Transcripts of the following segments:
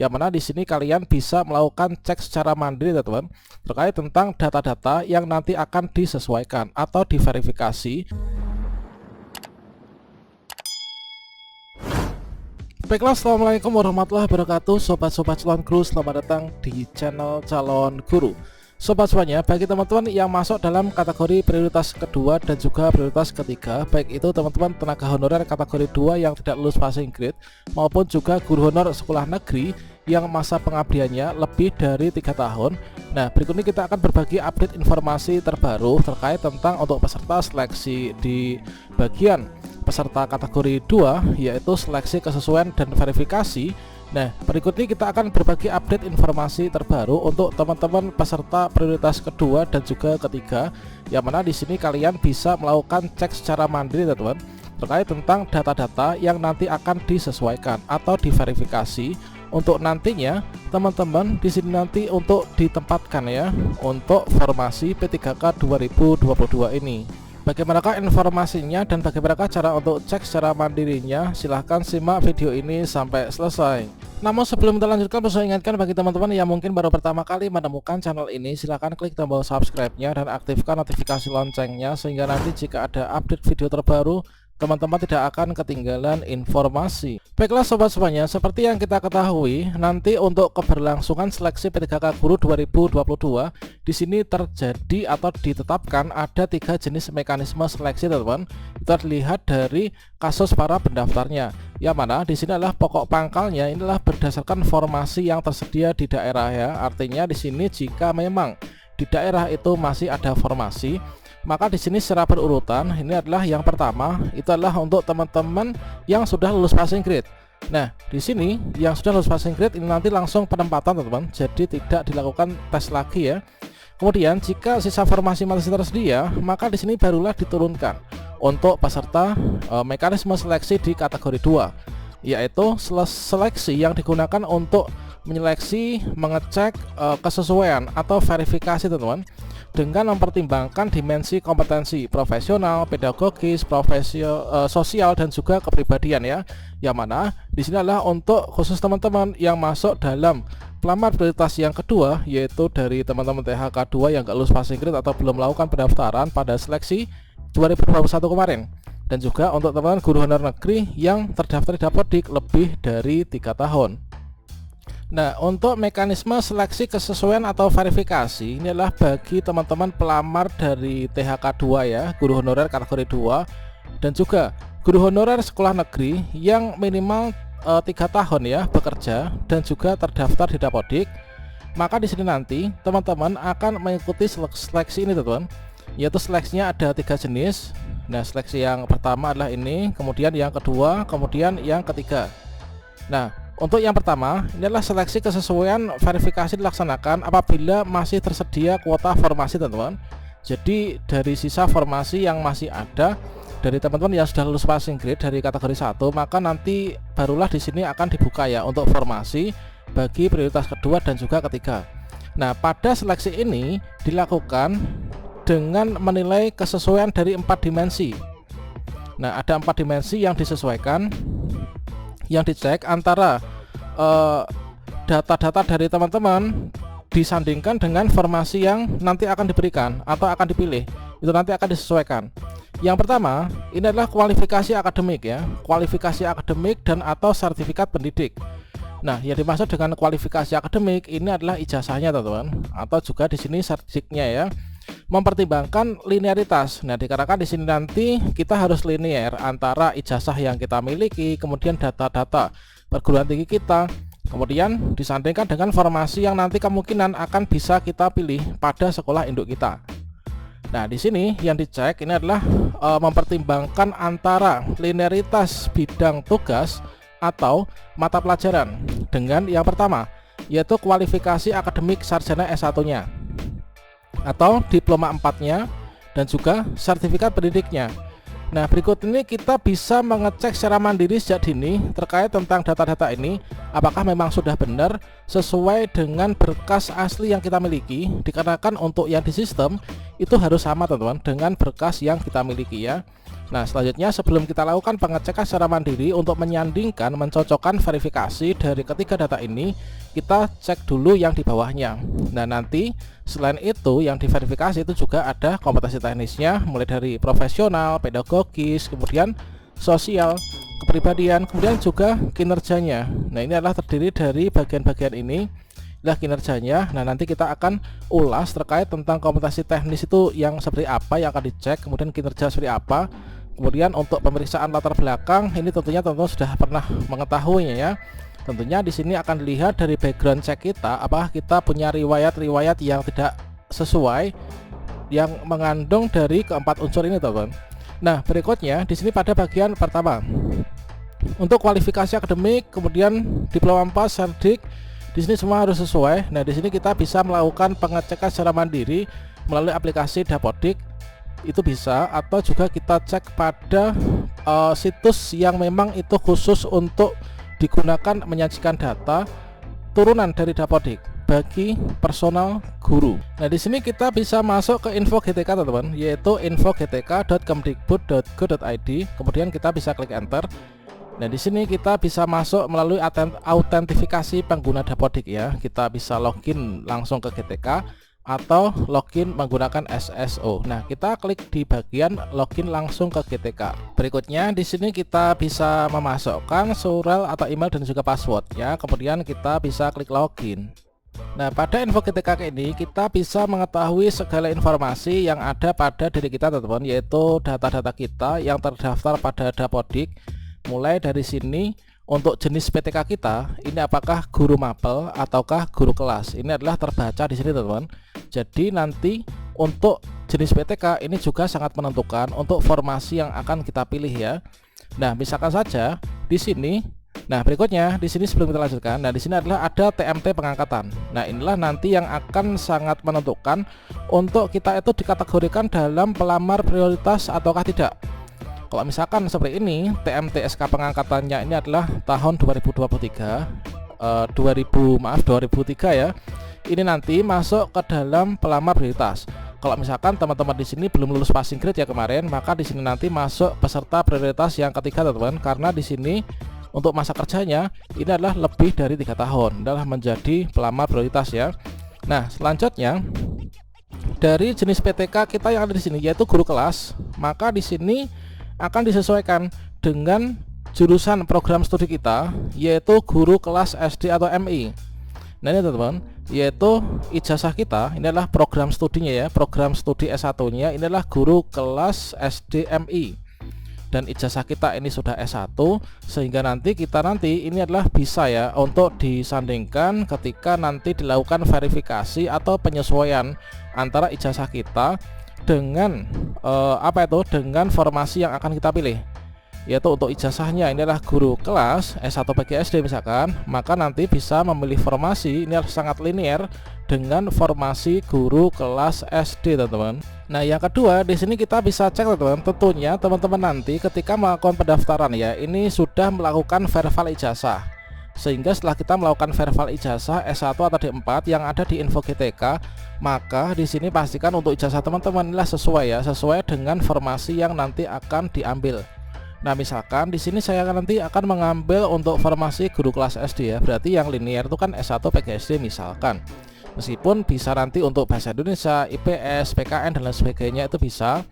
Yang mana di sini kalian bisa melakukan cek secara mandiri teman-teman terkait tentang data-data yang nanti akan disesuaikan atau diverifikasi. Baiklah, assalamualaikum warahmatullahi wabarakatuh, sobat-sobat calon guru, selamat datang di channel calon guru. Sobat semuanya, bagi teman-teman yang masuk dalam kategori prioritas kedua dan juga prioritas ketiga, baik itu teman-teman tenaga honorer kategori 2 yang tidak lulus passing grade maupun juga guru honor sekolah negeri yang masa pengabdiannya lebih dari 3 tahun. Nah, berikut ini kita akan berbagi update informasi terbaru terkait tentang untuk peserta seleksi di bagian peserta kategori 2, yaitu seleksi kesesuaian dan verifikasi. Nah, berikut ini kita akan berbagi update informasi terbaru untuk teman-teman peserta prioritas kedua dan juga ketiga, yang mana di sini kalian bisa melakukan cek secara mandiri teman-teman terkait tentang data-data yang nanti akan disesuaikan atau diverifikasi untuk nantinya teman-teman di sini nanti untuk ditempatkan ya untuk formasi P3K 2022 ini. Bagaimanakah informasinya dan bagaimanakah cara untuk cek secara mandirinya? Silahkan simak video ini sampai selesai. Namun sebelum kita lanjutkan, saya ingatkan bagi teman-teman yang mungkin baru pertama kali menemukan channel ini, silahkan klik tombol subscribe-nya dan aktifkan notifikasi loncengnya sehingga nanti jika ada update video terbaru teman-teman tidak akan ketinggalan informasi. Baiklah sobat semuanya, seperti yang kita ketahui, nanti untuk keberlangsungan seleksi P3K Guru 2022 di sini terjadi atau ditetapkan ada 3 jenis mekanisme seleksi teman-teman. Kita lihat dari kasus para pendaftarnya, yang mana di sini adalah pokok pangkalnya inilah berdasarkan formasi yang tersedia di daerah ya. Artinya di sini jika memang di daerah itu masih ada formasi, maka di sini secara berurutan ini adalah yang pertama itu adalah untuk teman-teman yang sudah lulus passing grade. Nah, di sini yang sudah lulus passing grade ini nanti langsung penempatan teman-teman, jadi tidak dilakukan tes lagi ya. Kemudian jika sisa formasi masih tersedia, maka di sini barulah diturunkan untuk peserta mekanisme seleksi di kategori 2, yaitu seleksi yang digunakan untuk menyeleksi, mengecek kesesuaian atau verifikasi teman-teman dengan mempertimbangkan dimensi kompetensi profesional, pedagogis, sosial dan juga kepribadian ya. Yang mana di sini adalah untuk khusus teman-teman yang masuk dalam pelamar prioritas yang kedua, yaitu dari teman-teman THK 2 yang gak lulus passing grade atau belum melakukan pendaftaran pada seleksi 2021 kemarin, dan juga untuk teman-teman guru honor negeri yang terdaftar di Dapodik lebih dari 3 tahun. Nah, untuk mekanisme seleksi kesesuaian atau verifikasi ini adalah bagi teman-teman pelamar dari THK 2 ya, guru honorer kategori 2, dan juga guru honorer sekolah negeri yang minimal 3 tahun ya bekerja dan juga terdaftar di Dapodik. Maka di sini nanti teman-teman akan mengikuti seleksi ini teman-teman, yaitu seleksinya ada 3 jenis. Nah, seleksi yang pertama adalah ini, kemudian yang kedua, kemudian yang ketiga. Nah, untuk yang pertama, ini adalah seleksi kesesuaian verifikasi dilaksanakan apabila masih tersedia kuota formasi teman-teman. Jadi dari sisa formasi yang masih ada dari teman-teman yang sudah lulus passing grade dari kategori 1, maka nanti barulah di sini akan dibuka ya untuk formasi bagi prioritas kedua dan juga ketiga. Nah, pada seleksi ini dilakukan dengan menilai kesesuaian dari 4 dimensi. Nah, ada 4 dimensi yang disesuaikan, yang dicek antara data-data dari teman-teman disandingkan dengan formasi yang nanti akan diberikan atau akan dipilih, itu nanti akan disesuaikan. Yang pertama ini adalah kualifikasi akademik ya, kualifikasi akademik dan atau sertifikat pendidik. Nah, yang dimaksud dengan kualifikasi akademik ini adalah ijazahnya teman-teman, atau juga di sini sertifikatnya ya. Mempertimbangkan linearitas. Nah, dikarenakan di sini nanti kita harus linear antara ijazah yang kita miliki, kemudian data-data perguruan tinggi kita, kemudian disandingkan dengan formasi yang nanti kemungkinan akan bisa kita pilih pada sekolah induk kita. Nah, di sini yang dicek ini adalah mempertimbangkan antara linearitas bidang tugas atau mata pelajaran dengan yang pertama, yaitu kualifikasi akademik sarjana S1-nya atau diploma 4-nya dan juga sertifikat pendidiknya. Nah, berikut ini kita bisa mengecek secara mandiri sejak dini terkait tentang data-data ini, apakah memang sudah benar sesuai dengan berkas asli yang kita miliki. Dikarenakan untuk yang di sistem itu harus sama teman-teman dengan berkas yang kita miliki ya. Nah selanjutnya sebelum kita lakukan pengecekan secara mandiri untuk menyandingkan, mencocokkan verifikasi dari ketiga data ini, kita cek dulu yang di bawahnya. Nah nanti selain itu yang diverifikasi itu juga ada kompetensi teknisnya, mulai dari profesional, pedagogis, kemudian sosial, kepribadian, kemudian juga kinerjanya. Nah ini adalah terdiri dari bagian-bagian ini lah kinerjanya. Nah nanti kita akan ulas terkait tentang kompetensi teknis itu yang seperti apa yang akan dicek, kemudian kinerja seperti apa. Kemudian untuk pemeriksaan latar belakang ini tentunya teman-teman sudah pernah mengetahuinya ya. Tentunya di sini akan dilihat dari background check kita, apakah kita punya riwayat-riwayat yang tidak sesuai yang mengandung dari keempat unsur ini teman-teman. Nah berikutnya di sini pada bagian pertama untuk kualifikasi akademik, kemudian diploma 4, serdik, di sini semua harus sesuai. Nah di sini kita bisa melakukan pengecekan secara mandiri melalui aplikasi Dapodik, itu bisa, atau juga kita cek pada situs yang memang itu khusus untuk digunakan menyajikan data turunan dari Dapodik bagi personal guru. Nah di sini kita bisa masuk ke info GTK teman-teman, yaitu info.gtk.kemdikbud.go.id. Kemudian kita bisa klik enter. Nah di sini kita bisa masuk melalui autentifikasi pengguna Dapodik ya. Kita bisa login langsung ke GTK atau login menggunakan SSO. Nah kita klik di bagian login langsung ke GTK. Berikutnya di sini kita bisa memasukkan surel atau email dan juga password ya. Kemudian kita bisa klik login. Nah pada info GTK ini kita bisa mengetahui segala informasi yang ada pada diri kita teman-teman, yaitu data-data kita yang terdaftar pada Dapodik. Mulai dari sini untuk jenis PTK kita ini apakah guru mapel ataukah guru kelas, ini adalah terbaca di sini teman-teman. Jadi nanti untuk jenis PTK ini juga sangat menentukan untuk formasi yang akan kita pilih ya. Nah misalkan saja di sini, nah berikutnya di sini sebelum kita lanjutkan, nah di sini adalah ada TMT pengangkatan. Nah inilah nanti yang akan sangat menentukan untuk kita itu dikategorikan dalam pelamar prioritas ataukah tidak. Kalau misalkan seperti ini, TMT SK pengangkatannya ini adalah tahun 2023, 2003 ya. Ini nanti masuk ke dalam pelamar prioritas. Kalau misalkan teman-teman di sini belum lulus passing grade ya kemarin, maka di sini nanti masuk peserta prioritas yang ketiga teman-teman, karena di sini untuk masa kerjanya ini adalah lebih dari 3 tahun, adalah menjadi pelamar prioritas ya. Nah, selanjutnya dari jenis PTK kita yang ada di sini yaitu guru kelas, maka di sini akan disesuaikan dengan jurusan program studi kita, yaitu guru kelas SD atau MI. Nah ini teman-teman, yaitu ijazah kita ini adalah program studinya ya, program studi S1 nya ini adalah guru kelas SD MI, dan ijazah kita ini sudah S1, sehingga nanti ini adalah bisa ya untuk disandingkan ketika nanti dilakukan verifikasi atau penyesuaian antara ijazah kita dengan dengan formasi yang akan kita pilih, yaitu untuk ijazahnya ini adalah guru kelas S1 PGSD misalkan, maka nanti bisa memilih formasi ini harus sangat linear dengan formasi guru kelas SD teman-teman. Nah yang kedua di sini kita bisa cek teman-teman, tentunya teman-teman nanti ketika melakukan pendaftaran ya, ini sudah melakukan verifal ijazah, sehingga setelah kita melakukan verifal ijazah S1 atau D4 yang ada di info GTK, maka di sini pastikan untuk ijazah teman-teman inilah sesuai dengan formasi yang nanti akan diambil. Nah misalkan di sini saya nanti akan mengambil untuk formasi guru kelas SD ya, berarti yang linear itu kan S1 PGSD misalkan. Meskipun bisa nanti untuk bahasa Indonesia, IPS, PKN dan lain sebagainya itu bisa,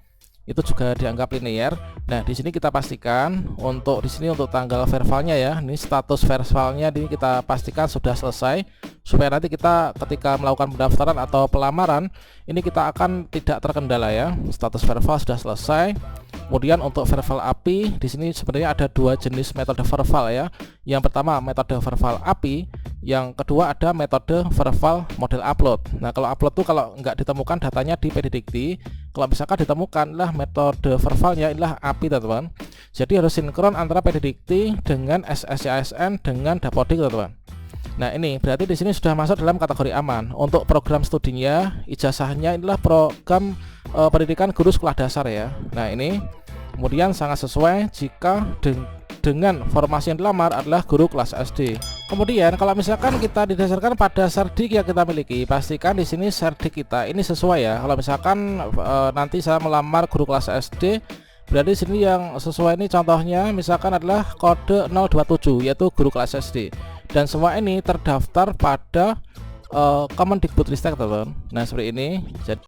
itu juga dianggap linear. Nah di sini kita pastikan untuk di sini untuk tanggal verbalnya ya, ini status verbalnya ini kita pastikan sudah selesai, supaya nanti kita ketika melakukan pendaftaran atau pelamaran ini kita akan tidak terkendala ya, status verbal sudah selesai. Kemudian untuk verbal API di sini sebenarnya ada 2 jenis metode verbal ya. Yang pertama metode verbal API, yang kedua ada metode verbal model upload. Nah kalau upload tuh kalau nggak ditemukan datanya di PDDikti, kalau misalkan ditemukan lah metode verbalnya inilah API teman-teman. Jadi harus sinkron antara PDDikti dengan SSCASN dengan Dapodik teman-teman. Nah ini berarti di sini sudah masuk dalam kategori aman. Untuk program studinya, ijazahnya inilah program pendidikan guru sekolah dasar ya. Nah ini kemudian sangat sesuai jika dengan formasi yang dilamar adalah guru kelas SD. Kemudian kalau misalkan kita didasarkan pada serdik yang kita miliki, pastikan di sini serdik kita ini sesuai ya. Kalau misalkan nanti saya melamar guru kelas SD, berarti di sini yang sesuai ini contohnya misalkan adalah kode 027 yaitu guru kelas SD, dan semua ini terdaftar pada Kemendikbudristek teman-teman. Nah seperti ini. Jadi